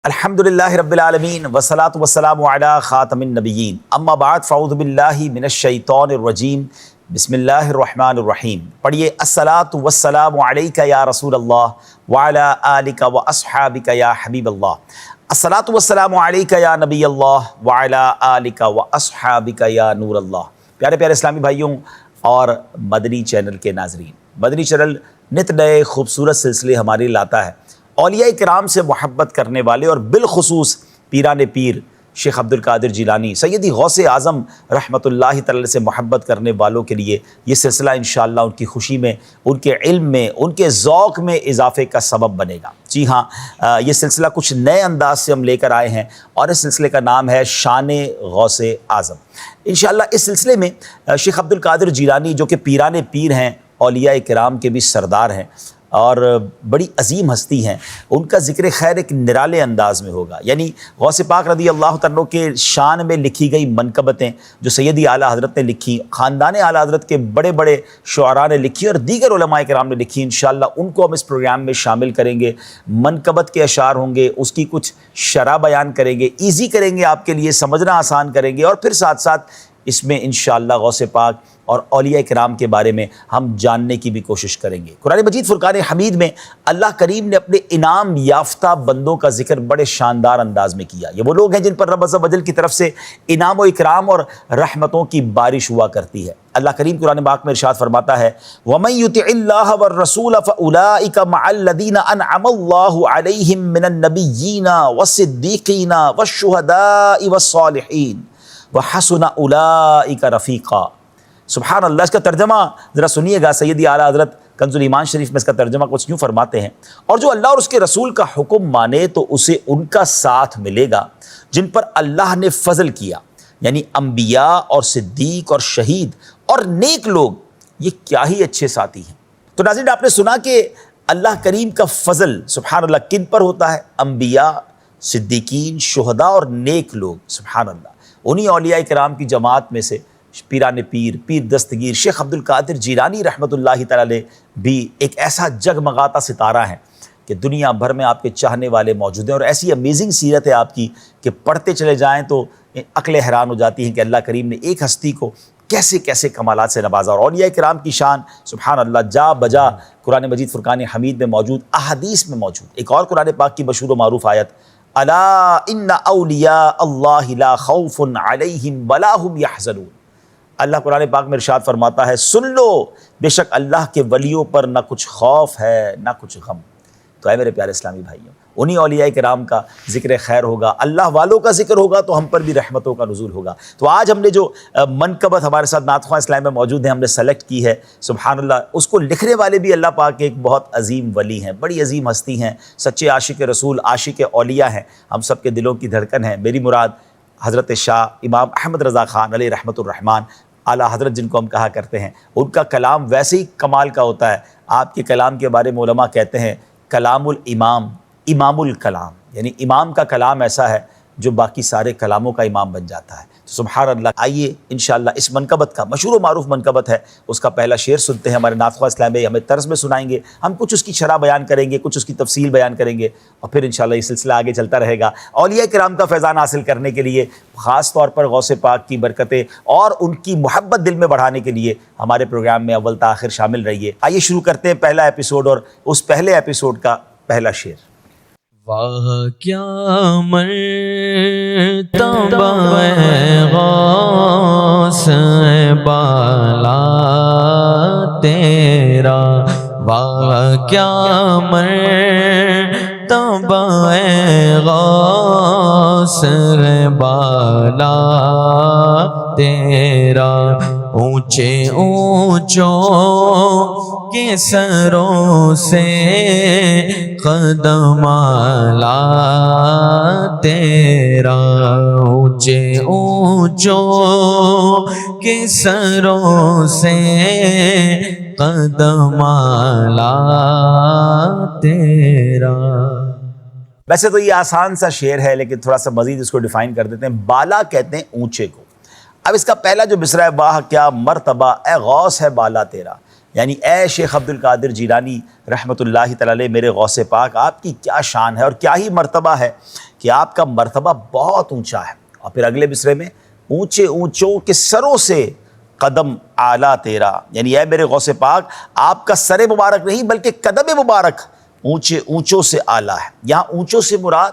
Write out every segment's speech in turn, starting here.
الحمدللہ رب العالمین والصلاة والسلام علی خاتم النبیین اما بعد فاعوذ باللہ من الشیطان الرجیم بسم اللہ الرحمن الرحیم۔ پڑھیے الصلاة والسلام علیک یا رسول اللہ وعلی آلک واصحابک یا حبیب اللہ۔ الصلاة والسلام علیک یا نبی اللہ وعلی آلک واصحابک یا نور اللہ۔ پیارے پیارے اسلامی بھائیوں اور مدنی چینل کے ناظرین، مدنی چینل نت نئے خوبصورت سلسلے ہمارے لاتا ہے۔ اولیاء کرام سے محبت کرنے والے اور بالخصوص پیران پیر شیخ عبد القادر جیلانی سیدی غوث اعظم رحمۃ اللہ تعالی سے محبت کرنے والوں کے لیے یہ سلسلہ انشاءاللہ ان کی خوشی میں، ان کے علم میں، ان کے ذوق میں اضافے کا سبب بنے گا۔ جی ہاں، یہ سلسلہ کچھ نئے انداز سے ہم لے کر آئے ہیں اور اس سلسلے کا نام ہے شان غوث اعظم۔ انشاءاللہ اس سلسلے میں شیخ عبد القادر جیلانی جو کہ پیران پیر ہیں، اولیاء کرام کے بھی سردار ہیں اور بڑی عظیم ہستی ہیں، ان کا ذکر خیر ایک نرالے انداز میں ہوگا۔ یعنی غوث پاک رضی اللہ تعالیٰ کے شان میں لکھی گئی منقبتیں جو سیدی اعلیٰ حضرت نے لکھی، خاندان اعلیٰ حضرت کے بڑے بڑے شعراء نے لکھی اور دیگر علماء کرام نے لکھی، انشاءاللہ ان کو ہم اس پروگرام میں شامل کریں گے۔ منقبت کے اشعار ہوں گے، اس کی کچھ شرح بیان کریں گے، ایزی کریں گے، آپ کے لیے سمجھنا آسان کریں گے، اور پھر ساتھ ساتھ اس میں انشاءاللہ غوث پاک اور اولیاء کرام کے بارے میں ہم جاننے کی بھی کوشش کریں گے۔ قرآن مجید فرقان حمید میں اللہ کریم نے اپنے انعام یافتہ بندوں کا ذکر بڑے شاندار انداز میں کیا۔ یہ وہ لوگ ہیں جن پر رب عز و جل کی طرف سے انعام و اکرام اور رحمتوں کی بارش ہوا کرتی ہے۔ اللہ کریم قرآن پاک میں ارشاد فرماتا ہے وَمَن يُطِعِ اللَّهَ وَالرَّسُولَ فَأُولَٰئِكَ مَعَ الَّذِينَ أَنْعَمَ اللَّهُ عَلَيْهِم مِّنَ النَّبِيِّينَ وَالصِّدِّيقِينَ وَالشُّهَدَاءِ وَالصَّالِحِينَ وَحَسُنَ أُولَٰئِكَ رَفِيقًا۔ سبحان اللہ، اس کا ترجمہ ذرا سنیے گا۔ سیدی اعلیٰ حضرت کنز الایمان شریف میں اس کا ترجمہ کچھ یوں فرماتے ہیں، اور جو اللہ اور اس کے رسول کا حکم مانے تو اسے ان کا ساتھ ملے گا جن پر اللہ نے فضل کیا، یعنی انبیاء اور صدیق اور شہید اور نیک لوگ، یہ کیا ہی اچھے ساتھی ہیں۔ تو ناظرین، آپ نے سنا کہ اللہ کریم کا فضل سبحان اللہ کن پر ہوتا ہے؟ انبیاء، صدیقین، شہداء اور نیک لوگ۔ سبحان اللہ، انہی اولیاء کرام کی جماعت میں سے پیران پیر، پیر دستگیر شیخ عبد القادر جیلانی رحمۃ اللہ تعالی بھی ایک ایسا جگمگاتا ستارہ ہیں کہ دنیا بھر میں آپ کے چاہنے والے موجود ہیں، اور ایسی امیزنگ سیرت ہے آپ کی کہ پڑھتے چلے جائیں تو عقلیں حیران ہو جاتی ہیں کہ اللہ کریم نے ایک ہستی کو کیسے کیسے کمالات سے نوازا۔ اور اولیاء کرام کی شان سبحان اللہ جا بجا قرآن مجید فرقان حمید میں موجود، احادیث میں موجود۔ ایک اور قرآن پاک کی مشہور و معروف آیت، الا ان اولیاء اللہ لا خوف علیہم ولا هم یحزنون۔ اللہ قرآن پاک میں ارشاد فرماتا ہے سن لو، بے شک اللہ کے ولیوں پر نہ کچھ خوف ہے نہ کچھ غم۔ تو اے میرے پیارے اسلامی بھائیوں، انہی اولیاء کرام کا ذکر خیر ہوگا، اللہ والوں کا ذکر ہوگا تو ہم پر بھی رحمتوں کا نزول ہوگا۔ تو آج ہم نے جو منقبت ہمارے ساتھ نعت خواں اسلام میں موجود ہیں، ہم نے سلیکٹ کی ہے، سبحان اللہ، اس کو لکھنے والے بھی اللہ پاک کے ایک بہت عظیم ولی ہیں، بڑی عظیم ہستی ہیں، سچے عاشق رسول، عاشق اولیاء ہیں، ہم سب کے دلوں کی دھڑکن ہیں۔ میری مراد حضرت شاہ امام احمد رضا خان علیہ رحمۃ الرحمن اعلیٰ حضرت، جن کو ہم کہا کرتے ہیں۔ ان کا کلام ویسے ہی کمال کا ہوتا ہے۔ آپ کے کلام کے بارے میں علماء کہتے ہیں کلام الامام، امام الکلام، یعنی امام کا کلام ایسا ہے جو باقی سارے کلاموں کا امام بن جاتا ہے۔ تو سبحان اللہ، آئیے انشاءاللہ اس منقبت کا، مشہور و معروف منقبت ہے، اس کا پہلا شعر سنتے ہیں۔ ہمارے نعت خواں اسلام میں ہمیں طرز میں سنائیں گے، ہم کچھ اس کی شرح بیان کریں گے، کچھ اس کی تفصیل بیان کریں گے، اور پھر انشاءاللہ یہ سلسلہ آگے چلتا رہے گا۔ اولیاء کرام کا فیضان حاصل کرنے کے لیے، خاص طور پر غوث پاک کی برکتیں اور ان کی محبت دل میں بڑھانے کے لیے ہمارے پروگرام میں اول تا آخر شامل رہیے۔ آئیے شروع کرتے ہیں پہلا ایپیسوڈ، اور اس پہلے ایپیسوڈ کا پہلا شعر۔ واہ کیا مرتبہ ہے غوث بالا تیرا، واہ کیا مرتبہ ہے غوث بالا تیرا، اونچے اونچوں کے سروں سے قدم اعلیٰ تیرا، اونچے اونچوں کے سروں سے قدم اعلیٰ تیرا۔ ویسے تو یہ آسان سا شعر ہے، لیکن تھوڑا سا مزید اس کو ڈیفائن کر دیتے ہیں۔ بالا کہتے ہیں اونچے کو۔ اب اس کا پہلا جو مصرع ہے، واہ کیا مرتبہ اے غوث ہے بالا تیرا، یعنی اے شیخ عبد القادر جیلانی رحمۃ اللہ تعالی علیہ، میرے غوث پاک، آپ کی کیا شان ہے اور کیا ہی مرتبہ ہے کہ آپ کا مرتبہ بہت اونچا ہے۔ اور پھر اگلے مصرعے میں اونچے اونچوں کے سروں سے قدم اعلیٰ تیرا، یعنی اے میرے غوث پاک، آپ کا سر مبارک نہیں بلکہ قدم مبارک اونچے اونچوں سے اعلیٰ ہے۔ یہاں اونچوں سے مراد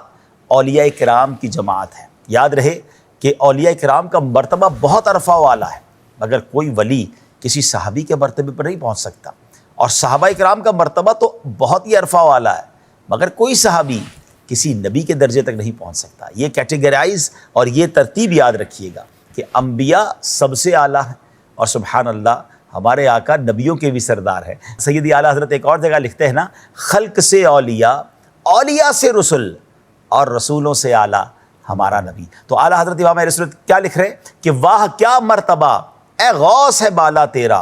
اولیاء کرام کی جماعت ہے۔ یاد رہے کہ اولیاء کرام کا مرتبہ بہت عرفہ و اعلیٰ ہے، مگر کوئی ولی کسی صحابی کے مرتبے پر نہیں پہنچ سکتا، اور صحابہ کرام کا مرتبہ تو بہت ہی عرفہ و اعلیٰ ہے، مگر کوئی صحابی کسی نبی کے درجے تک نہیں پہنچ سکتا۔ یہ کیٹیگرائز اور یہ ترتیب یاد رکھیے گا کہ انبیاء سب سے اعلیٰ ہیں، اور سبحان اللہ ہمارے آقا نبیوں کے بھی سردار ہیں۔ سیدی اعلیٰ حضرت ایک اور جگہ لکھتے ہیں نا، خلق سے اولیاء، اولیاء سے رسول، اور رسولوں سے اعلیٰ ہمارا نبی۔ تو اعلیٰ حضرت امام اہل سنت کیا لکھ رہے ہیں کہ واہ کیا مرتبہ اے غوث ہے بالا تیرا،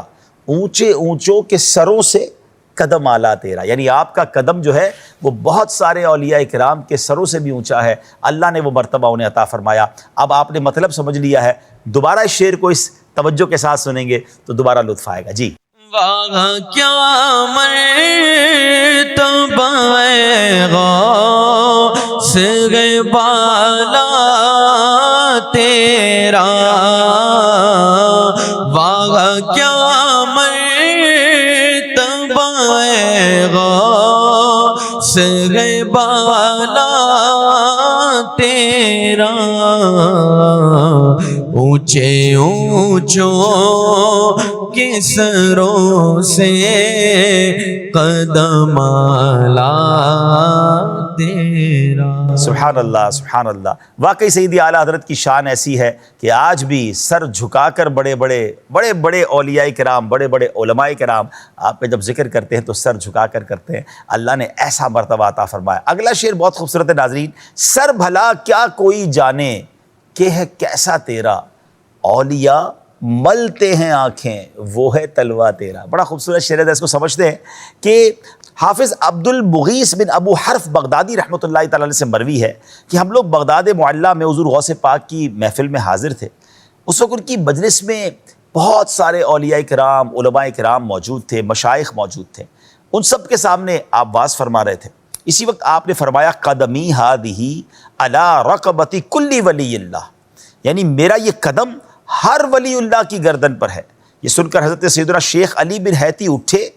اونچے اونچوں کے سروں سے قدم اعلیٰ تیرا، یعنی آپ کا قدم جو ہے وہ بہت سارے اولیاء کرام کے سروں سے بھی اونچا ہے، اللہ نے وہ مرتبہ انہیں عطا فرمایا۔ اب آپ نے مطلب سمجھ لیا ہے، دوبارہ اس شعر کو اس توجہ کے ساتھ سنیں گے تو دوبارہ لطف آئے گا۔ جی واہ کیا مرتبہ ہے غوث بالا تیرا، واہ کیا مرتبہ ہے غوث بالا تیرا، اونچے اونچوں کے سروں سے قدم اعلیٰ تیرا۔ سبحان اللہ سبحان اللہ، واقعی سیدی اعلیٰ حضرت کی شان ایسی ہے کہ آج بھی سر جھکا کر بڑے بڑے اولیاء کرام، بڑے بڑے علماء کرام آپ پہ جب ذکر کرتے ہیں تو سر جھکا کر کرتے ہیں۔ اللہ نے ایسا مرتبہ عطا فرمایا۔ اگلا شعر بہت خوبصورت ہے ناظرین، سر بھلا کیا کوئی جانے کہ ہے کیسا تیرا، اولیاء ملتے ہیں آنکھیں وہ ہے تلوہ تیرا۔ بڑا خوبصورت شعر ہے، اس کو سمجھتے ہیں کہ حافظ عبد المغیث بن ابو حرف بغدادی رحمۃ اللہ تعالی علیہ سے مروی ہے کہ ہم لوگ بغداد معلیٰ میں حضور غوث پاک کی محفل میں حاضر تھے۔ اس وقت ان کی مجلس میں بہت سارے اولیاء کرام، علماء کرام موجود تھے، مشائخ موجود تھے، ان سب کے سامنے آپ واز فرما رہے تھے۔ اسی وقت آپ نے فرمایا قدمی ہادہی علی رقبۃ کل ولی اللہ، یعنی میرا یہ قدم ہر ولی اللہ کی گردن پر ہے۔ یہ سن کر حضرت سیدنا شیخ علی بن حیتی اٹھے،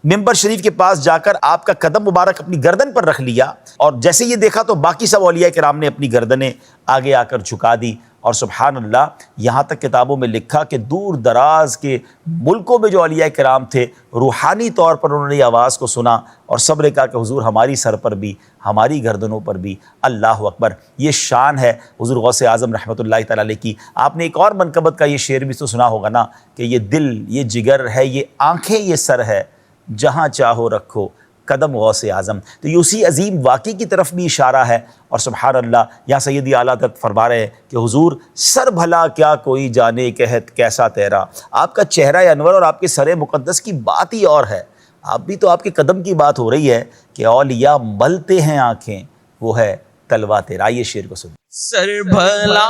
ممبر شریف کے پاس جا کر آپ کا قدم مبارک اپنی گردن پر رکھ لیا، اور جیسے یہ دیکھا تو باقی سب اولیاء کرام نے اپنی گردنیں آگے آ کر جھکا دی۔ اور سبحان اللہ، یہاں تک کتابوں میں لکھا کہ دور دراز کے ملکوں میں جو اولیاء کرام تھے، روحانی طور پر انہوں نے یہ آواز کو سنا اور سب نے کہا کہ حضور ہماری سر پر بھی، ہماری گردنوں پر بھی اللہ اکبر۔ یہ شان ہے حضور غوث اعظم رحمۃ اللہ تعالی علیہ کی۔ آپ نے ایک اور منقبت کا یہ شعر بھی تو سنا ہوگا نا کہ یہ دل، یہ جگر ہے، یہ آنکھیں، یہ سر ہے، جہاں چاہو رکھو قدم غوث اعظم۔ تو یہ اسی عظیم واقعے کی طرف بھی اشارہ ہے۔ اور سبحان اللہ، یہاں سیدی اعلیٰ حضرت فرما رہے ہیں کہ حضور سر بھلا کیا کوئی جانے کہت کیسا تیرا، آپ کا چہرہ انور اور آپ کے سر مقدس کی بات ہی اور ہے، آپ بھی تو آپ کے قدم کی بات ہو رہی ہے کہ اولیاء ملتے ہیں آنکھیں وہ ہے تلوہ تیرا۔ یہ شعر کو سنیں۔ سر بھلا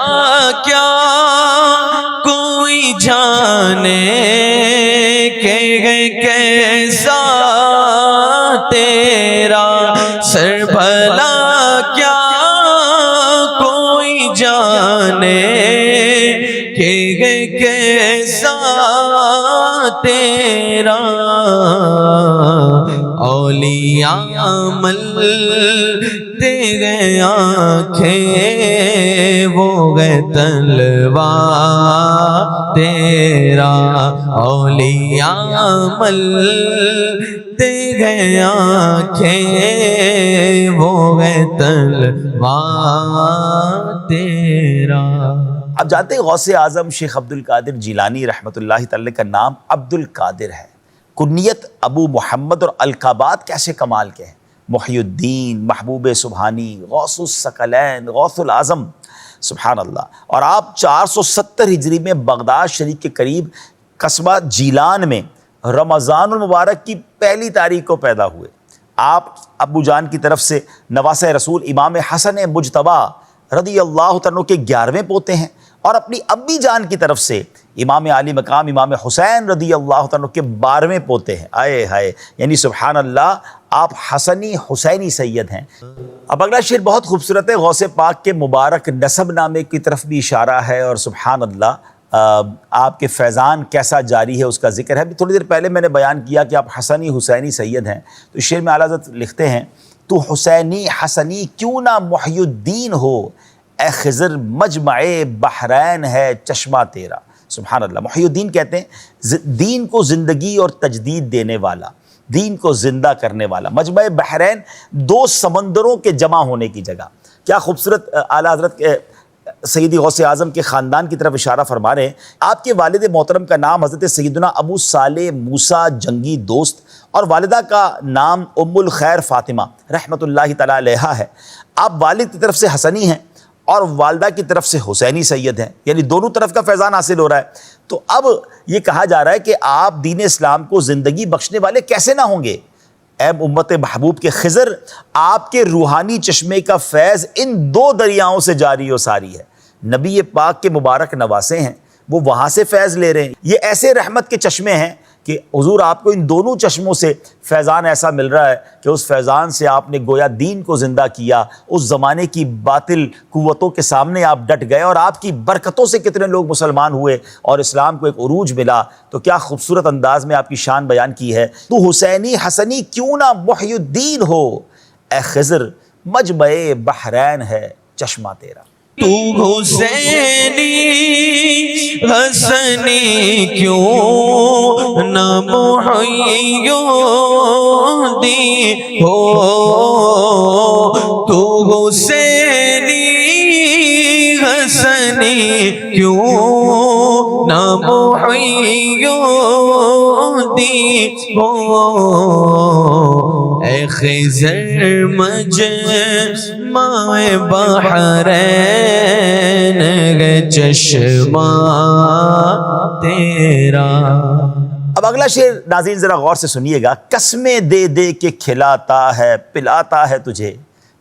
کیا کوئی جانے کہ کیسا تیرا، سر بھلا کیا کوئی جانے کہ کیسا تیرا، اولیاء ملتے گئے آنکھیں وہ گئے تلوہ تیرا، اولیاء ملتے گئے آنکھیں وہ گئے تلوہ تیرا۔ اب جانتے ہیں غوث اعظم شیخ عبد القادر جیلانی رحمۃ اللہ تعالی کا نام عبد القادر ہے، کنیت ابو محمد، اور القابات کیسے کمال کے ہیں، محی الدین، محبوب سبحانی، غوث الثقلین، غوث العظم، سبحان اللہ۔ اور آپ 470 ہجری میں بغداد شریف کے قریب قصبہ جیلان میں رمضان المبارک کی پہلی تاریخ کو پیدا ہوئے۔ آپ ابو جان کی طرف سے نواسہ رسول امام حسن مجتبیٰ رضی اللہ عنہ کے 11ویں پوتے ہیں، اور اپنی امی جان کی طرف سے امام عالی مقام امام حسین رضی اللہ تعالیٰ کے 12ویں پوتے ہیں. آئے ہائے، یعنی سبحان اللہ، آپ حسنی حسینی سید ہیں. اب اگلا شعر بہت خوبصورت ہے، غوث پاک کے مبارک نسب نامے کی طرف بھی اشارہ ہے، اور سبحان اللہ آپ کے فیضان کیسا جاری ہے اس کا ذکر ہے. ابھی تھوڑی دیر پہلے میں نے بیان کیا کہ آپ حسنی حسینی سید ہیں، تو اس شعر میں اعلیٰ حضرت لکھتے ہیں، تو حسینی حسنی کیوں نہ محی الدین ہو، اے خضر مجمع بحرین ہے چشمہ تیرا. سبحان اللہ، محی الدین کہتے ہیں دین کو زندگی اور تجدید دینے والا، دین کو زندہ کرنے والا. مجمع بحرین، دو سمندروں کے جمع ہونے کی جگہ. کیا خوبصورت اعلیٰ حضرت کے سیدی غوث اعظم کے خاندان کی طرف اشارہ فرما رہے ہیں. آپ کے والد محترم کا نام حضرت سیدنا ابو صالح موسیٰ جنگی دوست، اور والدہ کا نام ام الخیر فاطمہ رحمۃ اللہ تعالیٰ علیہا ہے. آپ والد کی طرف سے حسنی ہیں اور والدہ کی طرف سے حسینی سید ہیں، یعنی دونوں طرف کا فیضان حاصل ہو رہا ہے. تو اب یہ کہا جا رہا ہے کہ آپ دین اسلام کو زندگی بخشنے والے کیسے نہ ہوں گے. اے امت محبوب کے خضر، آپ کے روحانی چشمے کا فیض ان دو دریاؤں سے جاری و ساری ہے. نبی پاک کے مبارک نواسے ہیں، وہ وہاں سے فیض لے رہے ہیں. یہ ایسے رحمت کے چشمے ہیں کہ حضور آپ کو ان دونوں چشموں سے فیضان ایسا مل رہا ہے کہ اس فیضان سے آپ نے گویا دین کو زندہ کیا. اس زمانے کی باطل قوتوں کے سامنے آپ ڈٹ گئے، اور آپ کی برکتوں سے کتنے لوگ مسلمان ہوئے اور اسلام کو ایک عروج ملا. تو کیا خوبصورت انداز میں آپ کی شان بیان کی ہے. تو حسینی حسنی کیوں نہ محی الدین ہو، اے خضر مجمع بحرین ہے چشمہ تیرا. تو حسینی حسنی کیوں نہ محی الدین ہو، تو حسینی حسنی کیوں نہ محی الدین ہو، اے خضر مجمع بحرین ہے چشمہ تیرا. اب اگلا شعر ناظرین ذرا غور سے سنیے گا. قسمیں دے دے کے کھلاتا ہے پلاتا ہے تجھے،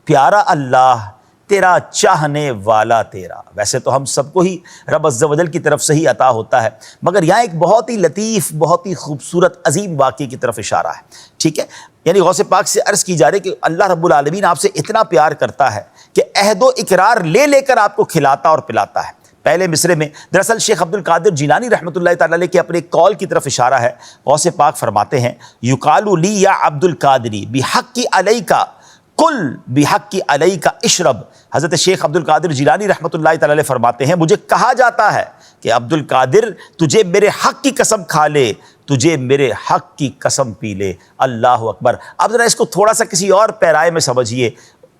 پیارا اللہ تیرا چاہنے والا تیرا. ویسے تو ہم سب کو ہی رب عز و جل کی طرف سے ہی عطا ہوتا ہے، مگر یہاں ایک بہت ہی لطیف، بہت ہی خوبصورت عظیم واقعے کی طرف اشارہ ہے. ٹھیک ہے، یعنی غوث پاک سے عرض کی جا رہی کہ اللہ رب العالمین آپ سے اتنا پیار کرتا ہے کہ عہد و اقرار لے لے کر آپ کو کھلاتا اور پلاتا ہے. پہلے مصرے میں دراصل شیخ عبد القادر جیلانی رحمۃ اللہ تعالیٰ علیہ کے اپنے قول کی طرف اشارہ ہے. غوث پاک فرماتے ہیں، یقال لی یا عبد القادری بحق علیک قل بحق علیک اشرب. حضرت شیخ عبد القادر جیلانی رحمۃ اللہ تعالیٰ علیہ فرماتے ہیں، مجھے کہا جاتا ہے کہ عبد القادر تجھے میرے حق کی قسم کھا لے، تجھے میرے حق کی قسم پی لے. اللہ اکبر. اب ذرا اس کو تھوڑا سا کسی اور پیرائے میں سمجھیے.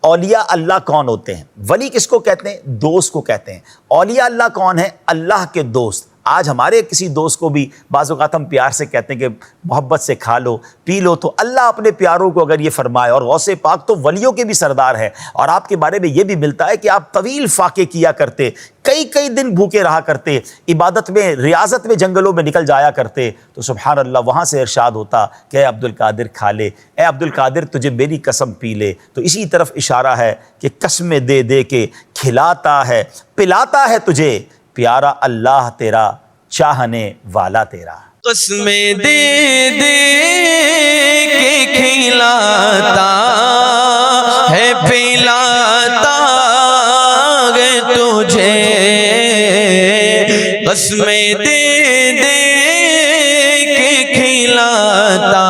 اولیاء اللہ کون ہوتے ہیں؟ ولی کس کو کہتے ہیں؟ دوست کو کہتے ہیں. اولیاء اللہ کون ہیں؟ اللہ کے دوست. آج ہمارے کسی دوست کو بھی بعض اوقات ہم پیار سے کہتے ہیں کہ محبت سے کھا لو پی لو، تو اللہ اپنے پیاروں کو اگر یہ فرمائے، اور غوث پاک تو ولیوں کے بھی سردار ہیں، اور آپ کے بارے میں یہ بھی ملتا ہے کہ آپ طویل فاقے کیا کرتے، کئی دن بھوکے رہا کرتے، عبادت میں ریاضت میں جنگلوں میں نکل جایا کرتے. تو سبحان اللہ وہاں سے ارشاد ہوتا کہ اے عبد القادر کھا لے، اے عبد القادر تجھے میری قسم پی لے. تو اسی طرف اشارہ ہے کہ قسمیں دے دے کے کھلاتا ہے پلاتا ہے تجھے، پیارا اللہ تیرا چاہنے والا تیرا. قسمیں دے دے کے کھلاتا ہے پلاتا ہے تجھے، قسمیں دے دے کے کھلاتا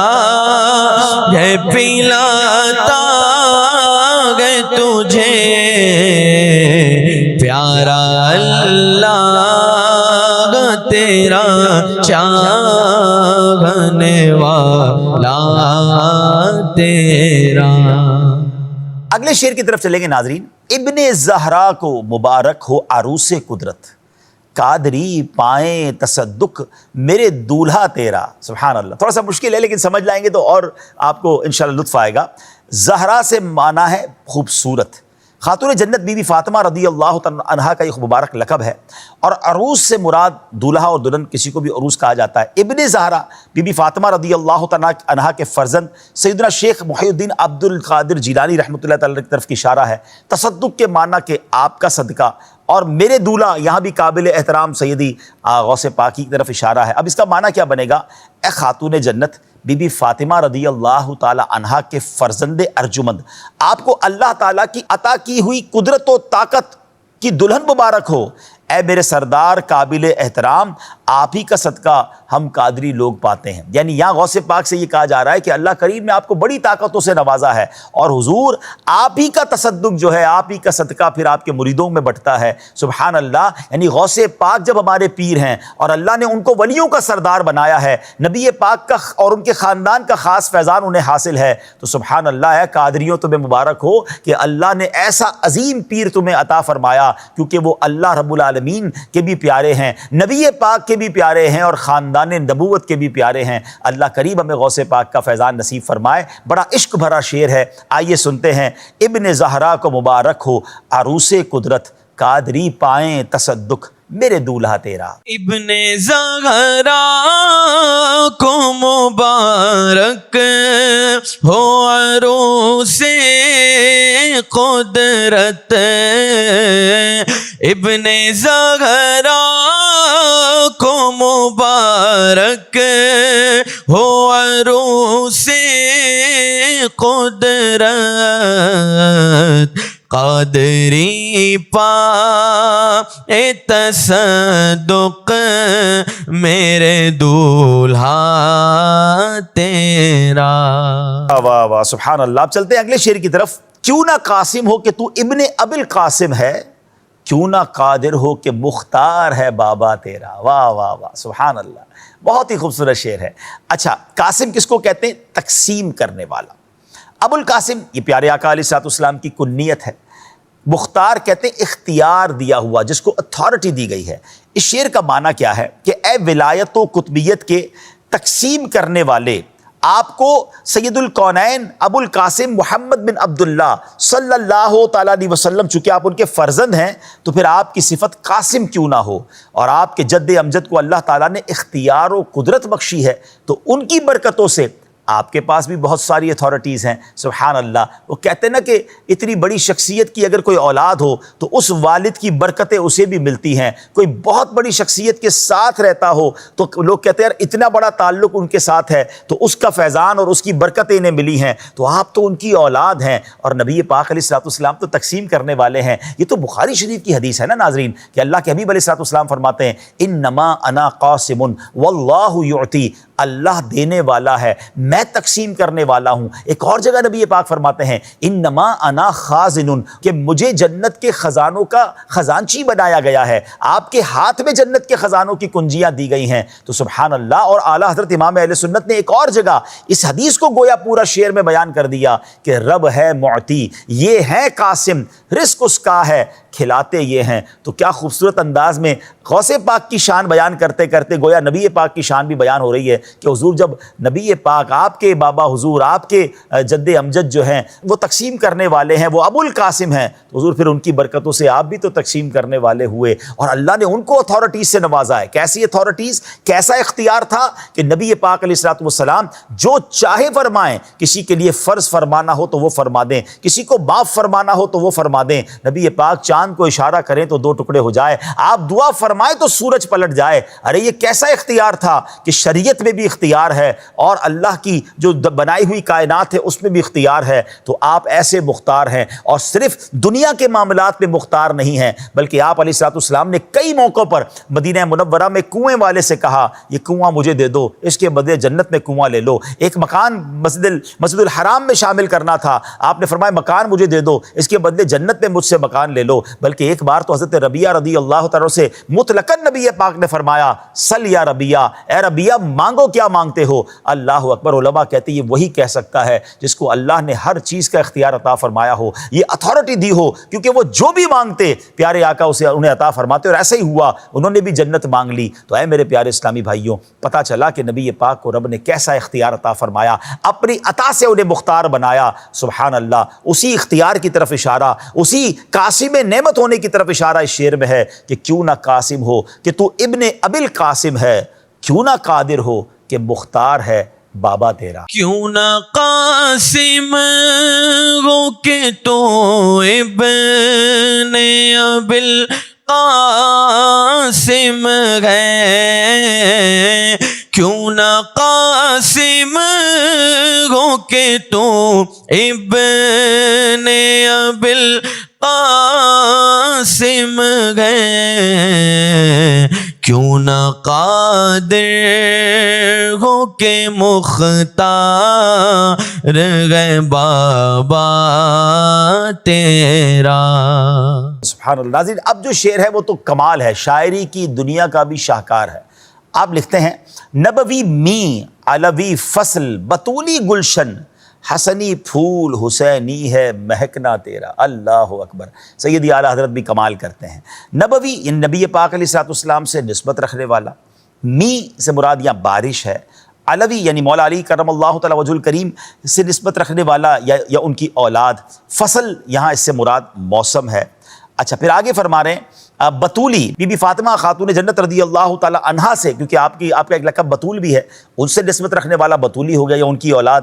ہے پلاتا ہے تجھے، پیارا اللہ تیرا چاہنے والا تیرا. اگلے شعر کی طرف چلیں گے ناظرین. ابن زہرا کو مبارک ہو عروس قدرت، قادری پائیں تصدق میرے دولہا تیرا. سبحان اللہ. تھوڑا سا مشکل ہے لیکن سمجھ لائیں گے تو اور آپ کو انشاءاللہ لطف آئے گا. زہرا سے معنی ہے خوبصورت. خاتون جنت بی بی فاطمہ رضی اللہ عنہا کا یہ مبارک لقب ہے، اور عروس سے مراد دولہا اور دلہن، کسی کو بھی عروس کہا جاتا ہے. ابن زہرا بی بی فاطمہ رضی اللہ عنہا کے فرزند سیدنا شیخ محی الدین عبد القادر جیلانی رحمۃ اللہ تعالیٰ کی طرف کی اشارہ ہے. تصدق کے معنی کہ آپ کا صدقہ اور میرے دولہا، یہاں بھی قابل احترام سیدی غوث پاک کی طرف اشارہ ہے۔ اب اس کا معنی کیا بنے گا؟ اے خاتون جنت بی بی فاطمہ رضی اللہ تعالی عنہا کے فرزند ارجمند، آپ کو اللہ تعالیٰ کی عطا کی ہوئی قدرت و طاقت کی دلہن مبارک ہو۔ اے میرے سردار قابل احترام، آپ ہی کا صدقہ ہم قادری لوگ پاتے ہیں۔ یعنی یہاں غوث پاک سے یہ کہا جا رہا ہے کہ اللہ کریم نے آپ کو بڑی طاقتوں سے نوازا ہے، اور حضور آپ ہی کا تصدق جو ہے، آپ ہی کا صدقہ پھر آپ کے مریدوں میں بٹتا ہے۔ سبحان اللہ۔ یعنی غوث پاک جب ہمارے پیر ہیں اور اللہ نے ان کو ولیوں کا سردار بنایا ہے، نبی پاک کا اور ان کے خاندان کا خاص فیضان انہیں حاصل ہے، تو سبحان اللہ ہے قادریوں تمہیں مبارک ہو کہ اللہ نے ایسا عظیم پیر تمہیں عطا فرمایا، کیونکہ وہ اللہ رب العالمین کے بھی پیارے ہیں، نبی پاک کے بھی پیارے ہیں، اور خاندان نبوت کے بھی پیارے ہیں۔ اللہ کریم ہمیں غوث پاک کا فیضان نصیب فرمائے۔ بڑا عشق بھرا شعر ہے، آئیے سنتے ہیں۔ ابن زہرا کو مبارک ہو عروس قدرت، قادری پائیں تصدق میرے دولہا تیرا۔ ابن زہرا کو مبارک ہو عروس قدرت، ابن زہرا کو مبارک ہو عروس قدرت، قادری پائے تصدق میرے دولہا تیرا۔ واہ واہ سبحان اللہ۔ اب چلتے ہیں اگلے شعر کی طرف۔ کیوں نہ قاسم ہو کہ تو ابن ابی القاسم ہے، کیوں نہ قادر ہو کہ مختار ہے بابا تیرا۔ واہ واہ واہ سبحان اللہ، بہت ہی خوبصورت شعر ہے۔ اچھا، قاسم کس کو کہتے ہیں؟ تقسیم کرنے والا۔ ابو القاسم یہ پیارے آقا علیہ الصلوۃ والسلام کی کنیت ہے۔ مختار کہتے ہیں اختیار دیا ہوا، جس کو اتھارٹی دی گئی ہے۔ اس شعر کا معنی کیا ہے کہ اے ولایت و قطبیت کے تقسیم کرنے والے، آپ کو سید الکونین ابو القاسم محمد بن عبداللہ صلی اللہ تعالیٰ علیہ وسلم، چونکہ آپ ان کے فرزند ہیں تو پھر آپ کی صفت قاسم کیوں نہ ہو، اور آپ کے جد امجد کو اللہ تعالیٰ نے اختیار و قدرت بخشی ہے، تو ان کی برکتوں سے آپ کے پاس بھی بہت ساری اتھارٹیز ہیں۔ سبحان اللہ۔ وہ کہتے ہیں نا کہ اتنی بڑی شخصیت کی اگر کوئی اولاد ہو تو اس والد کی برکتیں اسے بھی ملتی ہیں۔ کوئی بہت بڑی شخصیت کے ساتھ رہتا ہو تو لوگ کہتے ہیں یار اتنا بڑا تعلق ان کے ساتھ ہے تو اس کا فیضان اور اس کی برکتیں انہیں ملی ہیں، تو آپ تو ان کی اولاد ہیں۔ اور نبی پاک علیہ الصلوۃ والسلام تو تقسیم کرنے والے ہیں۔ یہ تو بخاری شریف کی حدیث ہے نا ناظرین، کہ اللہ کے حبیب علیہ الصلوۃ والسلام فرماتے ہیں انما انا قاسم واللہ یعطی، اللہ دینے والا ہے، میں تقسیم کرنے والا ہوں۔ ایک اور جگہ نبی پاک فرماتے ہیں انما انا خازن، کہ مجھے جنت کے خزانوں کا خزانچی بنایا گیا ہے، آپ کے ہاتھ میں جنت کے خزانوں کی کنجیاں دی گئی ہیں۔ تو سبحان اللہ۔ اور اعلیٰ حضرت امام اہل سنت نے ایک اور جگہ اس حدیث کو گویا پورا شعر میں بیان کر دیا کہ رب ہے معطی، یہ ہے قاسم، رزق اس کا ہے، کھلاتے یہ ہیں۔ تو کیا خوبصورت انداز میں غوث پاک کی شان بیان کرتے کرتے گویا نبی پاک کی شان بھی بیان ہو رہی ہے کہ حضور جب نبی پاک آپ کے بابا حضور آپ کے جد امجد جو ہیں وہ تقسیم کرنے والے ہیں، وہ ابو القاسم ہیں، تو حضور پھر ان کی برکتوں سے آپ بھی تو تقسیم کرنے والے ہوئے، اور اللہ نے ان کو اتھارٹیز سے نوازا ہے۔ کیسی اتھارٹیز، کیسا اختیار تھا کہ نبی پاک علیہ الصلوۃ والسلام جو چاہے فرمائیں، کسی کے لیے فرض فرمانا ہو تو وہ فرما دیں، کسی کو معاف فرمانا ہو تو وہ فرما دیں۔ نبی پاک چاند کو اشارہ کریں تو 2 ٹکڑے ہو جائے، آپ دعا فرمائیں تو سورج پلٹ جائے۔ ارے یہ کیسا اختیار تھا کہ شریعت میں بھی اختیار ہے اور اللہ کی جو بنائی ہوئی کائنات ہے اس میں بھی اختیار ہے۔ تو آپ ایسے مختار ہیں، اور صرف دنیا کے معاملات میں مختار نہیں ہیں، بلکہ آپ علیہ الصلوۃ والسلام نے کئی موقعوں پر مدینہ منورہ میں کنویں والے سے کہا یہ کنواں مجھے دے دو، اس کے بدلے جنت میں کنواں لے لو۔ ایک مکان مسجد الحرام میں شامل کرنا تھا، آپ نے فرمایا مکان مجھے دے دو، اس کے بدلے جنت میں مجھ سے مکان لے لو۔ بلکہ ایک بار تو حضرت ربیہ رضی اللہ تعالیٰ سے مطلقاً نبی پاک نے فرمایا سل یا ربیہ، اے ربیہ مانگو کیا مانگتے ہو۔ اللہ اکبر۔ علماء کہتے ہیں یہ وہی کہہ سکتا ہے جس کو اللہ نے ہر چیز کا اختیار عطا فرمایا ہو، یہ اتھارٹی دی ہو، کیونکہ وہ جو بھی مانگتے پیارے آقا اسے انہیں عطا فرماتے، اور ایسا ہی ہوا، انہوں نے بھی جنت مانگ لی۔ تو اے میرے پیارے اسلامی بھائیوں، پتہ چلا کہ نبی پاک کو رب نے کیسا اختیار عطا فرمایا، اپنی عطا سے انہیں مختار بنایا۔ سبحان اللہ۔ اسی اختیار کی طرف اشارہ، اسی قاسم نعمت ہونے کی طرف اشارہ اس شعر میں ہے کہ کیوں نہ قاسم ہو کہ تو ابن ابی القاسم ہے، کیوں نہ قادر ہو کہ مختار ہے بابا تیرا۔ کیوں نہ قاسم ہو کہ تو ابن ابی قاسم ہے، کیوں نہ قاسم ہو کہ تو ابن ابل قاسم ہے، کیوں نہ قادر ہو کہ مختار ہے بابا تیرا۔ سبحان اللہ۔ ناظرین، اب جو شعر ہے وہ تو کمال ہے، شاعری کی دنیا کا بھی شاہکار ہے۔ آپ لکھتے ہیں نبوی می علوی فصل بطولی گلشن، حسنی پھول حسینی ہے مہکنا تیرا۔ اللہ اکبر۔ سیدی اعلیٰ حضرت بھی کمال کرتے ہیں۔ نبوی یعنی نبی پاک علیہ الصلوۃ والسلام سے نسبت رکھنے والا، می سے مراد یہاں بارش ہے، علوی یعنی مولا علی کرم اللہ تعالی وجہ الکریم سے نسبت رکھنے والا یا ان کی اولاد، فصل یہاں اس سے مراد موسم ہے۔ اچھا، پھر آگے فرما رہے ہیں بطولی، بی بی فاطمہ خاتون جنت رضی اللہ تعالی عنہا سے، کیونکہ آپ کا ایک لقب بطول بھی ہے، ان سے نسبت رکھنے والا بطولی ہو گیا یا ان کی اولاد۔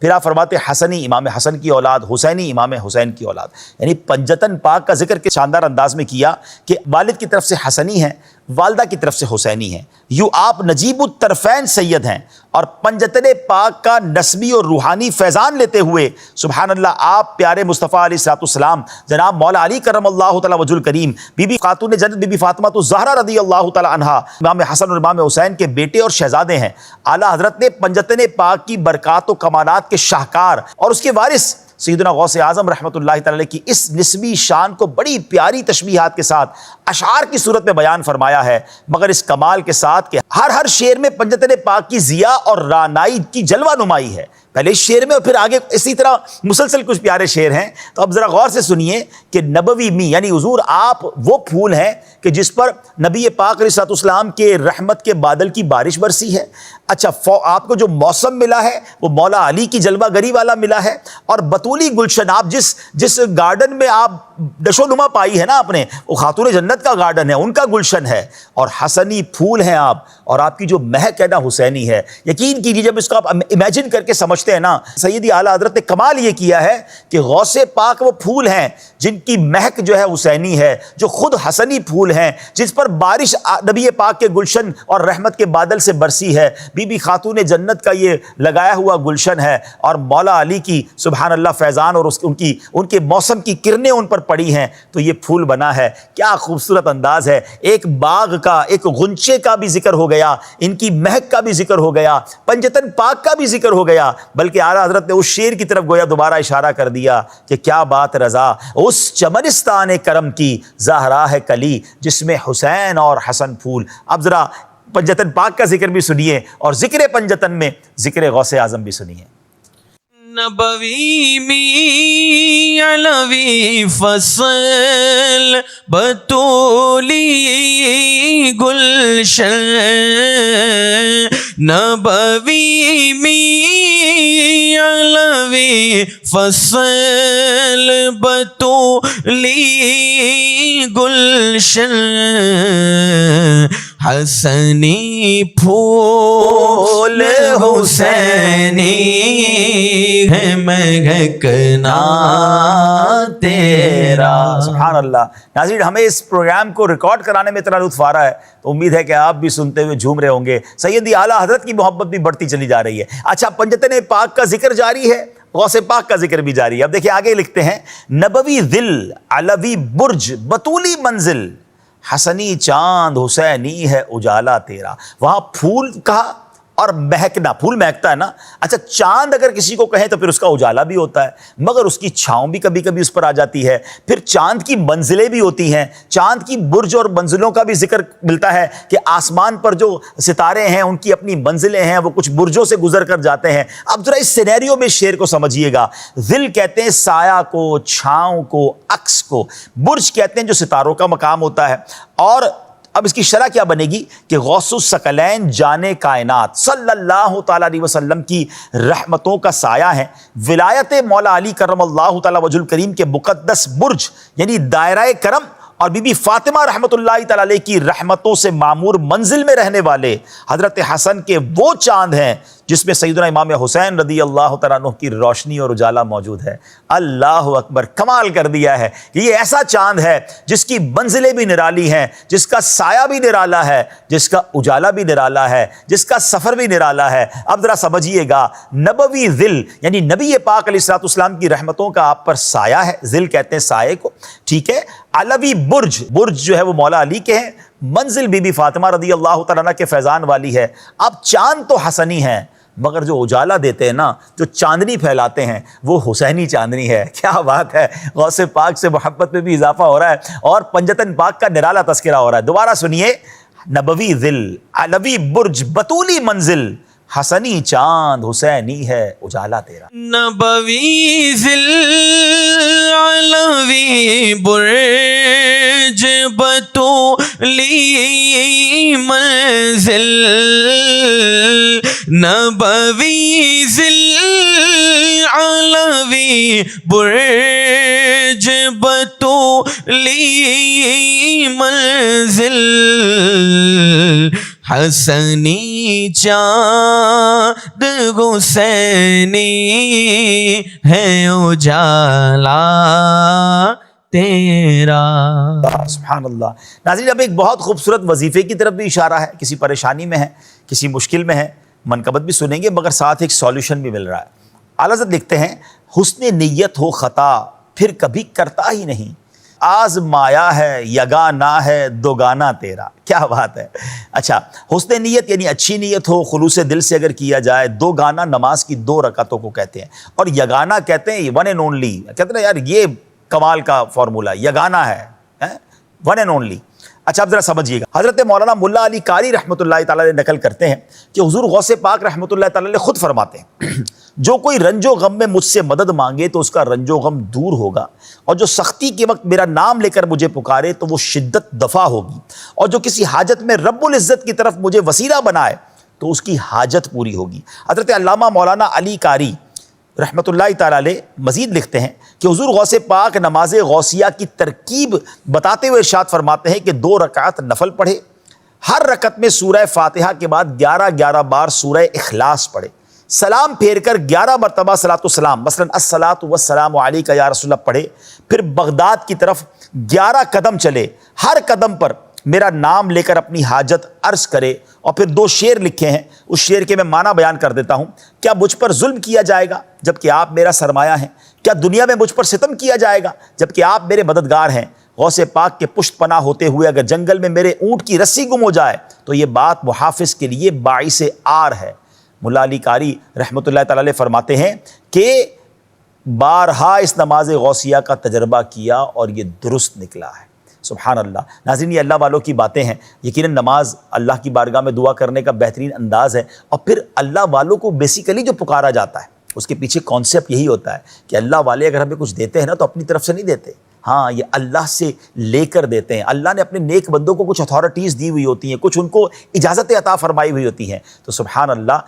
پھر آپ فرماتے حسنی، امام حسن کی اولاد، حسینی، امام حسین کی اولاد، یعنی پنجتن پاک کا ذکر کے شاندار انداز میں کیا کہ والد کی طرف سے حسنی ہے، والدہ کی طرف سے حسینی ہے، یوں آپ نجیب الطرفین سید ہیں، اور پنجتن پاک کا نسبی اور روحانی فیضان لیتے ہوئے سبحان اللہ آپ پیارے مصطفیٰ علیہ الصلوۃ والسلام جناب مولا علی کرم اللہ تعالی وجہ الکریم، بی بی خاتون جنت بی بی فاطمہ الزہرا رضی اللہ تعالی عنہا، امام حسن اور امام حسین کے بیٹے اور شہزادے ہیں۔ اعلیٰ حضرت نے پنجتن پاک کی برکات و کمالات کے شاہکار اور اس کے وارث سیدنا غوث اعظم رحمۃ اللہ تعالی کی اس نسبی شان کو بڑی پیاری تشبیہات کے ساتھ اشعار کی صورت میں بیان فرمایا ہے، مگر اس کمال کے ساتھ کہ ہر شعر میں پنجتن پاک کی ضیاء اور رانائی کی جلوہ نمائی ہے، پہلے اس شعر میں اور پھر آگے اسی طرح مسلسل کچھ پیارے شعر ہیں۔ تو اب ذرا غور سے سنیے کہ نبوی می یعنی حضور آپ وہ پھول ہیں کہ جس پر نبی پاک علیہ الصلوۃ والسلام کے رحمت کے بادل کی بارش برسی ہے۔ اچھا، آپ کو جو موسم ملا ہے وہ مولا علی کی جلوہ گری والا ملا ہے، اور بطولی گلشن، آپ جس گارڈن میں آپ نشو نما پائی ہے نا آپ نے، وہ خاتون جنت کا گارڈن ہے، ان کا گلشن ہے، اور حسنی پھول ہیں آپ، اور آپ کی جو مہک ہے نا حسینی ہے۔ یقین کیجیے جب اس کو آپ امیجن کر کے سمجھتے ہیں نا، سیدی اعلیٰ حضرت نے کمال یہ کیا ہے کہ غوث پاک وہ پھول ہیں جن کی مہک جو ہے حسینی ہے، جو خود حسنی پھول ہیں، جس پر بارش نبی پاک کے گلشن اور رحمت کے بادل سے برسی ہے، بی بی خاتون جنت کا یہ لگایا ہوا گلشن ہے، اور مولا علی کی سبحان اللہ فیضان اور ان کے موسم کی کرنیں ان پر پڑی ہیں، تو یہ پھول بنا ہے۔ کیا خوبصورت انداز ہے، ایک باغ کا، ایک غنچے کا بھی ذکر ہو گیا، ان کی مہک کا بھی ذکر ہو گیا، پنجتن پاک کا بھی ذکر ہو گیا، بلکہ اعلیٰ حضرت نے اس شعر کی طرف گویا دوبارہ اشارہ کر دیا کہ کیا بات رضا اس چمنستان کرم کی، زہرا ہے کلی جس میں حسین اور حسن پھول۔ اب ذرا پنجتن پاک کا ذکر بھی سنیے، اور ذکر پنجتن میں ذکر غوث اعظم بھی سنیے۔ نبوی می علوی فصل بطولی گلشن، نبوی می علوی فصل بطولی گلشن، حسنی پھول حسینی ہے مہکنا تیرا۔ سبحان اللہ۔ ناظرین، ہمیں اس پروگرام کو ریکارڈ کرانے میں اتنا لطف آ رہا ہے تو امید ہے کہ آپ بھی سنتے ہوئے جھوم رہے ہوں گے۔ سیدی اعلیٰ حضرت کی محبت بھی بڑھتی چلی جا رہی ہے۔ اچھا، پنجتن پاک کا ذکر جاری ہے، غوث پاک کا ذکر بھی جاری ہے۔ اب دیکھیں آگے لکھتے ہیں نبوی ذل علوی برج بطولی منزل، حسنی چاند حسینی ہے اجالا تیرا۔ وہاں پھول کہا اور مہکنا، پھول مہکتا ہے نا۔ اچھا، چاند اگر کسی کو کہیں تو پھر اس کا اجالا بھی ہوتا ہے، مگر اس کی چھاؤں بھی کبھی کبھی اس پر آ جاتی ہے۔ پھر چاند کی منزلیں بھی ہوتی ہیں، چاند کی برج اور منزلوں کا بھی ذکر ملتا ہے کہ آسمان پر جو ستارے ہیں ان کی اپنی منزلیں ہیں، وہ کچھ برجوں سے گزر کر جاتے ہیں۔ اب ذرا اس سینیریو میں شعر کو سمجھیے گا۔ ذل کہتے ہیں سایہ کو، چھاؤں کو، عکس کو، برج کہتے ہیں جو ستاروں کا مقام ہوتا ہے۔ اور اب اس کی شرح کیا بنے گی کہ غوث الثقلین جان کائنات صلی اللہ تعالیٰ علیہ وسلم کی رحمتوں کا سایہ ہیں، ولایت مولا علی کرم اللہ تعالیٰ وجہ الکریم کے مقدس برج یعنی دائرہ کرم، اور بی بی فاطمہ رحمۃ اللہ تعالیٰ علیہ کی رحمتوں سے معمور منزل میں رہنے والے حضرت حسن کے وہ چاند ہیں جس میں سیدنا امام حسین رضی اللہ تعالیٰ عنہ کی روشنی اور اجالا موجود ہے۔ اللہ اکبر، کمال کر دیا ہے کہ یہ ایسا چاند ہے جس کی منزلیں بھی نرالی ہیں، جس کا سایہ بھی نرالا ہے، جس کا اجالا بھی نرالا ہے، جس کا سفر بھی نرالا ہے۔ اب ذرا سمجھیے گا، نبوی ظل یعنی نبی پاک علیہ الصلوۃ والسلام کی رحمتوں کا آپ پر سایہ ہے، ظل کہتے ہیں سائے کو، ٹھیک ہے۔ علوی برج، برج جو ہے وہ مولا علی کے ہیں، منزل بی بی فاطمہ رضی اللہ تعالیٰ عنہ کے فیضان والی ہے۔ اب چاند تو حسنی ہیں، مگر جو اجالا دیتے ہیں نا، جو چاندنی پھیلاتے ہیں، وہ حسینی چاندنی ہے۔ کیا بات ہے، غوث پاک سے محبت میں بھی اضافہ ہو رہا ہے اور پنجتن پاک کا نرالا تذکرہ ہو رہا ہے۔ دوبارہ سنیے، نبوی ظل، علوی برج، بطولی منزل، حسنی چاند، حسینی ہے اجالا تیرا۔ نبوی ظل، علوی برج، بطولی منزل، نبوی ظل، علوی برج، بطولی منزل، حسنی چاند، حسینی ہے اجالا تیرا۔ سبحان اللہ۔ ناظرین، اب ایک بہت خوبصورت وظیفے کی طرف بھی اشارہ ہے، کسی پریشانی میں ہے، کسی مشکل میں ہے، منقبت بھی سنیں گے مگر ساتھ ایک سولوشن بھی مل رہا ہے۔ اعلیٰ حضرت لکھتے ہیں، حسن نیت ہو خطا پھر کبھی کرتا ہی نہیں، آزمایا ہے یگانہ ہے دوگانہ تیرا۔ کیا بات ہے۔ اچھا، حسن نیت یعنی اچھی نیت ہو، خلوص دل سے اگر کیا جائے۔ دو گانہ نماز کی 2 رکعتوں کو کہتے ہیں، اور یگانہ کہتے ہیں ون اینڈ اونلی، کہتے ہیں یار یہ کمال کا فارمولہ یگانہ ہے، ون اینڈ اونلی۔ اچھا اب ذرا سمجھیے گا، حضرت مولانا ملا علی قاری رحمۃ اللہ تعالیٰ علیہ نقل کرتے ہیں کہ حضور غوث پاک رحمۃ اللہ تعالیٰ علیہ خود فرماتے ہیں، جو کوئی رنج و غم میں مجھ سے مدد مانگے تو اس کا رنج و غم دور ہوگا، اور جو سختی کے وقت میرا نام لے کر مجھے پکارے تو وہ شدت دفع ہوگی، اور جو کسی حاجت میں رب العزت کی طرف مجھے وسیلہ بنائے تو اس کی حاجت پوری ہوگی۔ حضرت علامہ مولانا علی قاری رحمۃ اللہ تعالیٰ علیہ مزید لکھتے ہیں کہ حضور غوث پاک نماز غوثیہ کی ترکیب بتاتے ہوئے ارشاد فرماتے ہیں کہ 2 رکعت نفل پڑھے، ہر رکعت میں سورہ فاتحہ کے بعد 11 بار سورہ اخلاص پڑھے، سلام پھیر کر 11 مرتبہ صلاۃ والسلام، مثلا الصلاۃ والسلام علیک یا رسول اللہ پڑھے، پھر بغداد کی طرف 11 قدم چلے، ہر قدم پر میرا نام لے کر اپنی حاجت عرض کرے، اور پھر 2 شعر لکھے ہیں، اس شعر کے میں معنی بیان کر دیتا ہوں۔ کیا مجھ پر ظلم کیا جائے گا جبکہ آپ میرا سرمایہ ہیں؟ کیا دنیا میں مجھ پر ستم کیا جائے گا جبکہ آپ میرے مددگار ہیں؟ غوث پاک کے پشت پناہ ہوتے ہوئے اگر جنگل میں میرے اونٹ کی رسی گم ہو جائے تو یہ بات محافظ کے لیے باعث عار ہے۔ ملا علی قاری رحمۃ اللہ تعالی علیہ فرماتے ہیں کہ بارہا اس نماز غوثیہ کا تجربہ کیا اور یہ درست نکلا ہے۔ سبحان اللہ۔ ناظرین، یہ اللہ والوں کی باتیں ہیں۔ یقیناً نماز اللہ کی بارگاہ میں دعا کرنے کا بہترین انداز ہے، اور پھر اللہ والوں کو بیسیکلی جو پکارا جاتا ہے اس کے پیچھے کانسیپٹ یہی ہوتا ہے کہ اللہ والے اگر ہمیں کچھ دیتے ہیں نا تو اپنی طرف سے نہیں دیتے، ہاں یہ اللہ سے لے کر دیتے ہیں۔ اللہ نے اپنے نیک بندوں کو کچھ اتھارٹیز دی ہوئی ہوتی ہیں، کچھ ان کو اجازتیں عطا فرمائی ہوئی ہوتی ہیں، تو سبحان اللہ،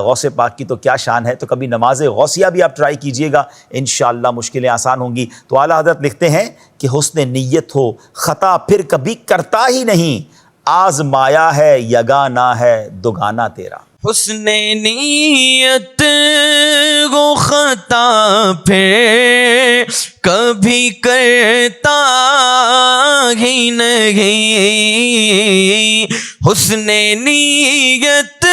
غوث پاک کی تو کیا شان ہے۔ تو کبھی نماز غوثیہ بھی آپ ٹرائی کیجئے گا، انشاءاللہ مشکلیں آسان ہوں گی۔ تو اعلیٰ حضرت لکھتے ہیں کہ حسن نیت ہو خطا پھر کبھی کرتا ہی نہیں، آزمایا ہے یگانہ ہے دوگانہ تیرا۔ حسن نیت کو خطا پھر کبھی کرتا ہی نہیں، حسن نیت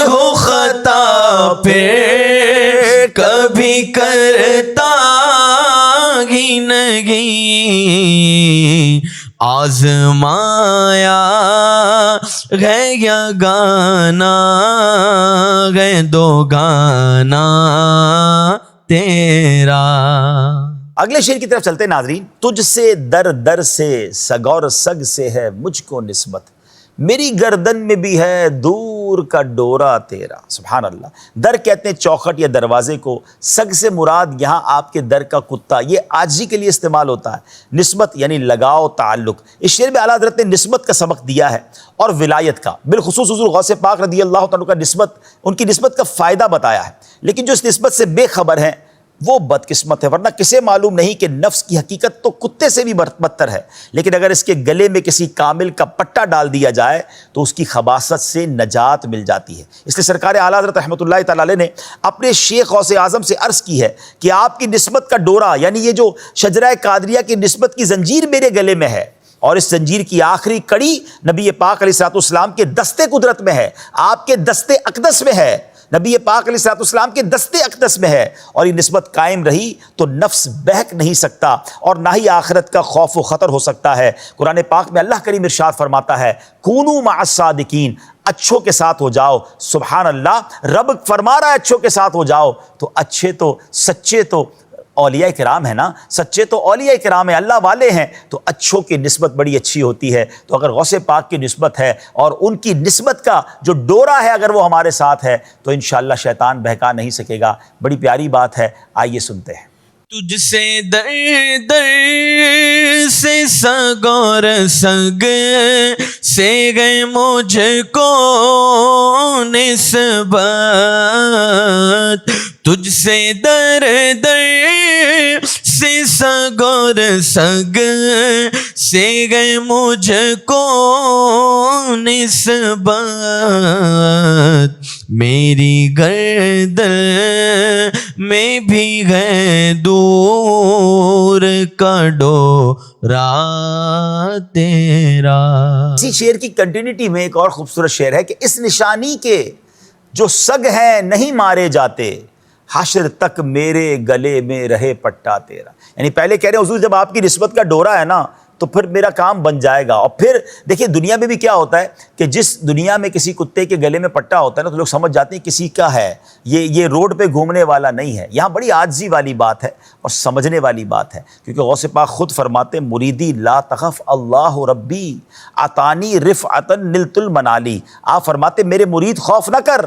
کو خطا پھر کبھی کرتا ہی نہیں، آزمایا ہے یگانہ ہے دوگانہ تیرا۔ اگلے شعر کی طرف چلتے ناظرین۔ تجھ سے در در سے سگ اور سگ سے ہے مجھ کو نسبت، میری گردن میں بھی ہے دور کا ڈورا تیرا۔ سبحان اللہ۔ در کہتے ہیں چوکھٹ یا دروازے کو، سگ سے مراد یہاں آپ کے در کا کتا، یہ عاجزی کے لیے استعمال ہوتا ہے۔ نسبت یعنی لگاؤ، تعلق۔ اس شعر میں اعلیٰ حضرت نے نسبت کا سبق دیا ہے اور ولایت کا، بالخصوص حضور غوث پاک رضی اللہ تعالیٰ کا نسبت، ان کی نسبت کا فائدہ بتایا ہے۔ لیکن جو اس نسبت سے بے خبر ہیں وہ بدقسمت ہے، ورنہ کسے معلوم نہیں کہ نفس کی حقیقت تو کتے سے بھی بدتر ہے، لیکن اگر اس کے گلے میں کسی کامل کا پٹا ڈال دیا جائے تو اس کی خباثت سے نجات مل جاتی ہے۔ اس لیے سرکار اعلیٰ حضرت رحمۃ اللہ تعالی علیہ نے اپنے شیخ غوث اعظم سے عرض کی ہے کہ آپ کی نسبت کا ڈورا، یعنی یہ جو شجرہ قادریہ کی نسبت کی زنجیر میرے گلے میں ہے، اور اس زنجیر کی آخری کڑی نبی پاک علیہ الصلوۃ والسلام کے دستے قدرت میں ہے، آپ کے دستے اقدس میں ہے، نبی پاک علیہ الصلوۃ والسلام کے دستے اقدس میں ہے، اور یہ نسبت قائم رہی تو نفس بہک نہیں سکتا اور نہ ہی آخرت کا خوف و خطر ہو سکتا ہے۔ قرآن پاک میں اللہ کریم ارشاد فرماتا ہے کونوا مع الصادقین، اچھوں کے ساتھ ہو جاؤ۔ سبحان اللہ، رب فرما رہا ہے اچھوں کے ساتھ ہو جاؤ، تو اچھے تو سچے تو اولیاء کرام ہے نا، سچے تو اولیاء کرام ہیں، اللہ والے ہیں، تو اچھوں کی نسبت بڑی اچھی ہوتی ہے۔ تو اگر غوث پاک کی نسبت ہے اور ان کی نسبت کا جو ڈورا ہے اگر وہ ہمارے ساتھ ہے تو انشاءاللہ شیطان بہکا نہیں سکے گا۔ بڑی پیاری بات ہے، آئیے سنتے ہیں۔ تجھ سے در در سے سگ اور سگ سے گئے مجھ کو نسبت، تجھ سے در در سے سگ اور سگ سے گئے مجھ کو نسبت، میری گردن میں بھی گئے دور کا ڈورا تیرا۔ اسی شعر کی کنٹینیٹی میں ایک اور خوبصورت شعر ہے کہ اس نشانی کے جو سگ ہیں نہیں مارے جاتے، حشر تک میرے گلے میں رہے پٹا تیرا۔ یعنی پہلے کہہ رہے ہیں حضور جب آپ کی نسبت کا ڈورا ہے نا تو پھر میرا کام بن جائے گا۔ اور پھر دیکھیں دنیا میں بھی کیا ہوتا ہے کہ جس دنیا میں کسی کتے کے گلے میں پٹا ہوتا ہے نا تو لوگ سمجھ جاتے ہیں کسی کا ہے، یہ روڈ پہ گھومنے والا نہیں ہے۔ یہاں بڑی عاجزی والی بات ہے اور سمجھنے والی بات ہے، کیونکہ غوث پاک خود فرماتے مریدی لا تخف اللہ ربی عطانی رفعتا نلت المنالی۔ آپ فرماتے میرے مرید خوف نہ کر،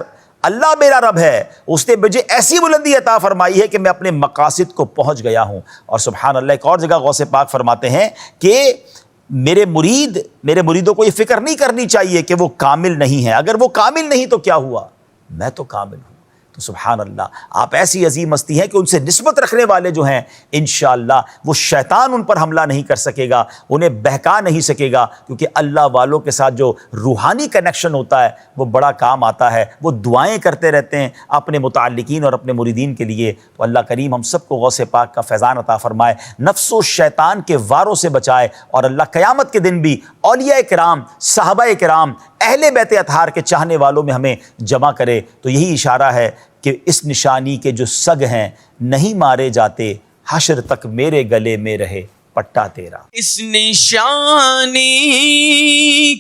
اللہ میرا رب ہے، اس نے مجھے ایسی بلندی عطا فرمائی ہے کہ میں اپنے مقاصد کو پہنچ گیا ہوں۔ اور سبحان اللہ، ایک اور جگہ غوث پاک فرماتے ہیں کہ میرے مریدوں کو یہ فکر نہیں کرنی چاہیے کہ وہ کامل نہیں ہے، اگر وہ کامل نہیں تو کیا ہوا، میں تو کامل ہوں۔ تو سبحان اللہ، آپ ایسی عظیم ہستی ہیں کہ ان سے نسبت رکھنے والے جو ہیں انشاءاللہ وہ شیطان ان پر حملہ نہیں کر سکے گا، انہیں بہکا نہیں سکے گا، کیونکہ اللہ والوں کے ساتھ جو روحانی کنیکشن ہوتا ہے وہ بڑا کام آتا ہے۔ وہ دعائیں کرتے رہتے ہیں اپنے متعلقین اور اپنے مریدین کے لیے۔ تو اللہ کریم ہم سب کو غوث پاک کا فیضان عطا فرمائے، نفس و شیطان کے واروں سے بچائے، اور اللہ قیامت کے دن بھی اولیاء کرام، صحابہ کرام، اہل بیت اطہار کے چاہنے والوں میں ہمیں جمع کرے۔ تو یہی اشارہ ہے کہ اس نشانی کے جو سگ ہیں نہیں مارے جاتے، حشر تک میرے گلے میں رہے پٹا تیرا۔ اس نشانی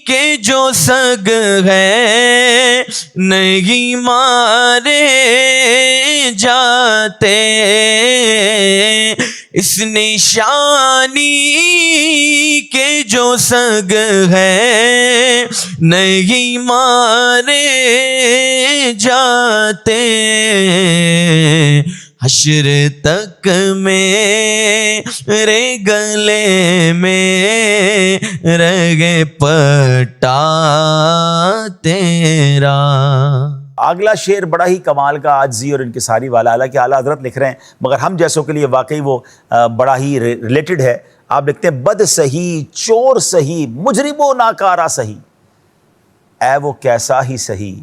کے جو سگ ہے نہیں مارے جاتے، اس نشانی کے جو سگ ہے نہیں مارے جاتے، حشر تک میرے گلے میں رہے پٹا تیرا۔ اگلا شعر بڑا ہی کمال کا عاجزی اور انکساری والا، حالانکہ اعلیٰ حضرت لکھ رہے ہیں مگر ہم جیسوں کے لیے واقعی وہ بڑا ہی ریلیٹڈ ہے۔ آپ لکھتے ہیں بد سہی چور سہی مجرم و ناکارہ سہی، اے وہ کیسا ہی سہی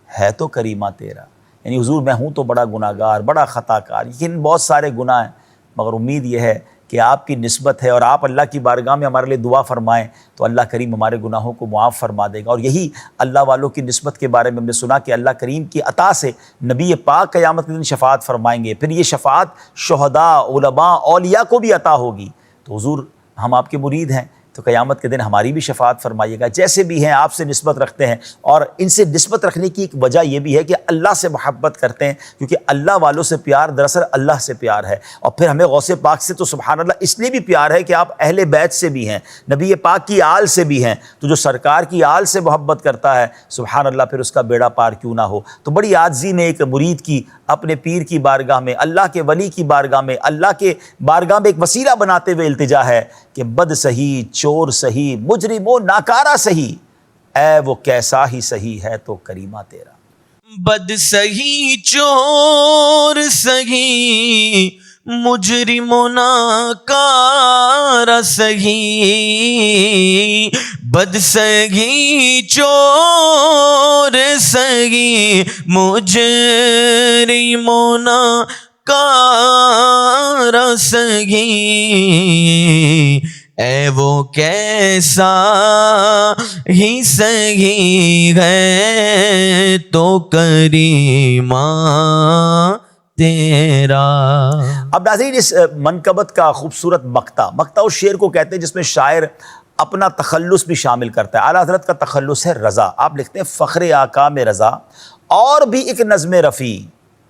ہے تو کریمہ تیرا۔ یعنی حضور میں ہوں تو بڑا گناہ گار، بڑا خطا کار، لیکن بہت سارے گناہ ہیں، مگر امید یہ ہے کہ آپ کی نسبت ہے اور آپ اللہ کی بارگاہ میں ہمارے لیے دعا فرمائیں تو اللہ کریم ہمارے گناہوں کو معاف فرما دے گا۔ اور یہی اللہ والوں کی نسبت کے بارے میں ہم نے سنا کہ اللہ کریم کی عطا سے نبی پاک قیامت کے دن شفاعت فرمائیں گے، پھر یہ شفاعت شہداء، علماء، اولیاء کو بھی عطا ہوگی۔ تو حضور ہم آپ کے مرید ہیں تو قیامت کے دن ہماری بھی شفاعت فرمائیے گا، جیسے بھی ہیں آپ سے نسبت رکھتے ہیں۔ اور ان سے نسبت رکھنے کی ایک وجہ یہ بھی ہے کہ اللہ سے محبت کرتے ہیں، کیونکہ اللہ والوں سے پیار دراصل اللہ سے پیار ہے۔ اور پھر ہمیں غوث پاک سے تو سبحان اللہ اس لیے بھی پیار ہے کہ آپ اہل بیت سے بھی ہیں، نبی پاک کی آل سے بھی ہیں، تو جو سرکار کی آل سے محبت کرتا ہے سبحان اللہ پھر اس کا بیڑا پار کیوں نہ ہو۔ تو بڑی عاجزی میں ایک مرید کی اپنے پیر کی بارگاہ میں، اللہ کے ولی کی بارگاہ میں، اللہ کے بارگاہ میں ایک وسیلہ بناتے ہوئے التجا ہے کہ بد سہی چور سہی مجرم و ناکارہ سہی، اے وہ کیسا ہی سہی ہے تو کریمہ تیرا۔ بد سہی چور سہی مجرموں ناکار سہی بد سگی چور سگی مجرموں ناکار سگی اے وہ کیسا ہی سہی ہے تو کریمہ تیرا۔ اب ناظرین اس منقبت کا خوبصورت مقطع اس شعر کو کہتے ہیں جس میں شاعر اپنا تخلص بھی شامل کرتا ہے۔ اعلیٰ حضرت کا تخلص ہے رضا۔ آپ لکھتے ہیں فخر آقا میں رضا اور بھی ایک نظم رفیع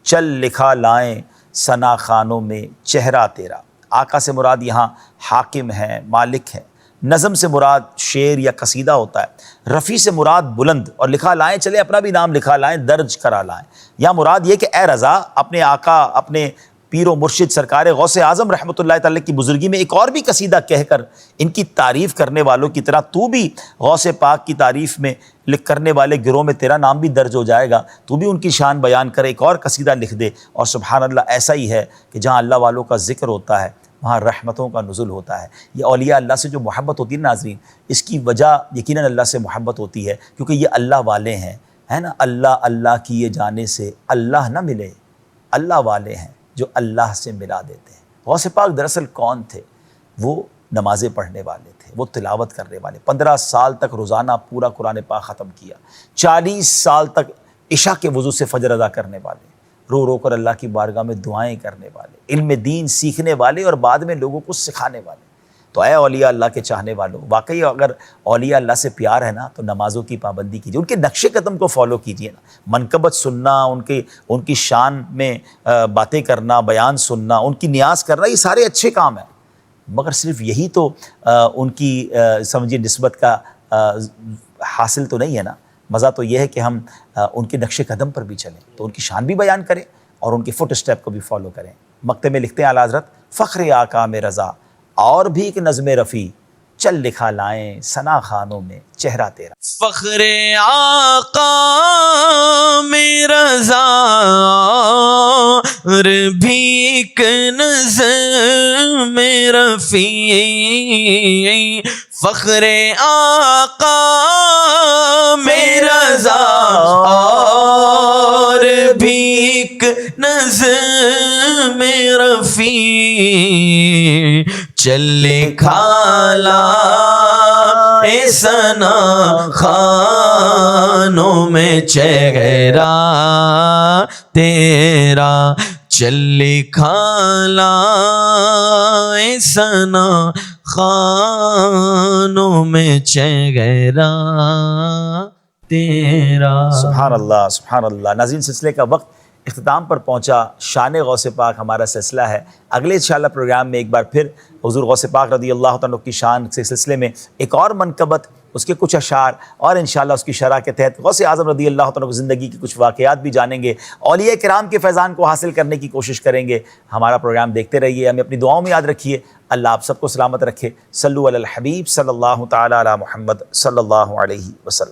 چل لکھا لائیں ثنا خانوں میں چہرہ تیرا۔ آقا سے مراد یہاں حاکم ہے، مالک ہے۔ نظم سے مراد شعر یا قصیدہ ہوتا ہے۔ رفیع سے مراد بلند، اور لکھا لائیں چلے اپنا بھی نام لکھا لائیں، درج کرا لائیں۔ یا مراد یہ کہ اے رضا اپنے آقا اپنے پیر و مرشد سرکار غوث اعظم رحمۃ اللہ تعالی کی بزرگی میں ایک اور بھی قصیدہ کہہ کر ان کی تعریف کرنے والوں کی طرح تو بھی غوث پاک کی تعریف میں لکھ کرنے والے گروہ میں تیرا نام بھی درج ہو جائے گا، تو بھی ان کی شان بیان کر ایک اور قصیدہ لکھ دے۔ اور سبحان اللہ ایسا ہی ہے کہ جہاں اللہ والوں کا ذکر ہوتا ہے وہاں رحمتوں کا نزول ہوتا ہے۔ یہ اولیاء اللہ سے جو محبت ہوتی ہے ناظرین، اس کی وجہ یقیناً اللہ سے محبت ہوتی ہے کیونکہ یہ اللہ والے ہیں، ہے نا۔ اللہ اللہ کیے جانے سے اللہ نہ ملے، اللہ والے ہیں جو اللہ سے ملا دیتے ہیں۔ غوث پاک دراصل کون تھے؟ وہ نمازیں پڑھنے والے تھے، وہ تلاوت کرنے والے۔ 15 سال تک روزانہ پورا قرآن پاک ختم کیا، 40 سال تک عشاء کے وضو سے فجر ادا کرنے والے، رو رو کر اللہ کی بارگاہ میں دعائیں کرنے والے، علم دین سیکھنے والے اور بعد میں لوگوں کو سکھانے والے۔ تو اے اولیاء اللہ کے چاہنے والوں، واقعی اگر اولیاء اللہ سے پیار ہے نا تو نمازوں کی پابندی کیجیے، ان کے نقش قدم کو فالو کیجیے نا۔ منقبت سننا، ان کی شان میں باتیں کرنا، بیان سننا، ان کی نیاز کرنا، یہ سارے اچھے کام ہیں، مگر صرف یہی تو ان کی سمجھیے نسبت کا حاصل تو نہیں ہے نا۔ مزہ تو یہ ہے کہ ہم ان کے نقش قدم پر بھی چلیں، تو ان کی شان بھی بیان کریں اور ان کے فٹ اسٹیپ کو بھی فالو کریں۔ مقطع میں لکھتے ہیں اعلیٰ حضرت فخر آقا میں رضا اور بھی ایک نظم رفیع چل لکھا لائیں ثنا خانوں میں چہرہ تیرا۔ فخر آقا میں رضا اور بھی ایک نظم رفیع، فخر آقا میں رضا اور بھی ایک نظم رفیع، چل لکھا لائیں ثنا خانوں میں چہرہ تیرا، چل لکھا لائیں ثنا خانوں میں چہرہ تیرا۔ سبحان اللہ سبحان اللہ۔ ناظرین سلسلے کا وقت اختتام پر پہنچا۔ شان غوث پاک ہمارا سلسلہ ہے۔ اگلے انشاءاللہ پروگرام میں ایک بار پھر حضور غوث پاک رضی اللہ تعالیٰ کی شان کے سلسلے میں ایک اور منقبت، اس کے کچھ اشعار اور انشاءاللہ اس کی شرح کے تحت غوث اعظم رضی اللہ تعالیٰ کی زندگی کی کچھ واقعات بھی جانیں گے، اولیاء کرام کے فیضان کو حاصل کرنے کی کوشش کریں گے۔ ہمارا پروگرام دیکھتے رہیے، ہمیں اپنی دعاؤں میں یاد رکھیے۔ اللہ آپ سب کو سلامت رکھے۔ صلو علی الحبیب صلی اللہ تعالیٰ علی محمد صلی اللہ علیہ وسلم۔